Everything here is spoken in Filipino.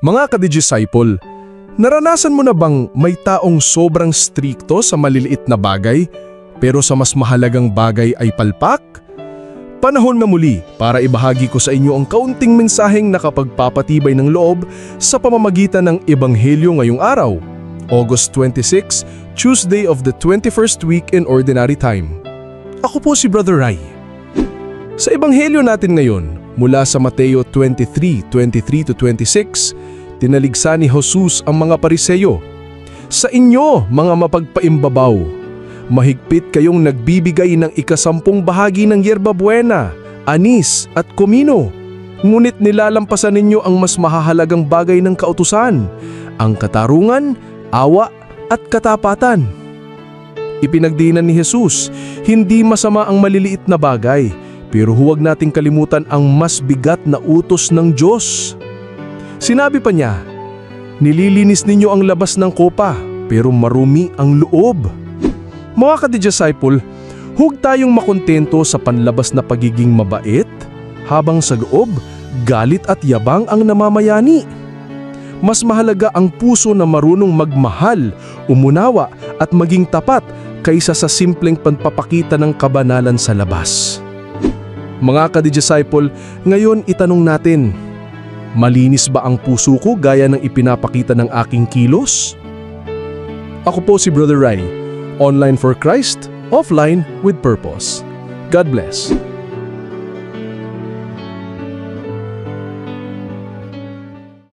Mga ka-disciple, naranasan mo na bang may taong sobrang strikto sa maliliit na bagay, pero sa mas mahalagang bagay ay palpak? Panahon na muli para ibahagi ko sa inyo ang kaunting mensaheng nakapagpapatibay ng loob sa pamamagitan ng Ebanghelyo ngayong araw, August 26, Tuesday of the 21st week in Ordinary Time. Ako po si Brother Rai. Sa Ebanghelyo natin ngayon, mula sa Mateo 23:23-26, tinaligsa ni Jesus ang mga Pariseyo. Sa inyo, mga mapagpaimbabaw, mahigpit kayong nagbibigay ng ika-10 bahagi ng yerba buena, anis at komino. Ngunit nilalampasan ninyo ang mas mahahalagang bagay ng kautusan, ang katarungan, awa at katapatan. Ipinagdiinan ni Jesus, hindi masama ang maliliit na bagay, pero huwag nating kalimutan ang mas bigat na utos ng Diyos. Sinabi pa niya, nililinis ninyo ang labas ng kopa, pero marumi ang loob. Mga ka-disciple, huwag tayong makontento sa panlabas na pagiging mabait, habang sa loob, galit at yabang ang namamayani. Mas mahalaga ang puso na marunong magmahal, umunawa at maging tapat kaysa sa simpleng pagpapakita ng kabanalan sa labas. Mga ka-disciple, ngayon itanong natin, malinis ba ang puso ko gaya ng ipinapakita ng aking kilos? Ako po si Brother Rai, online for Christ, offline with purpose. God bless.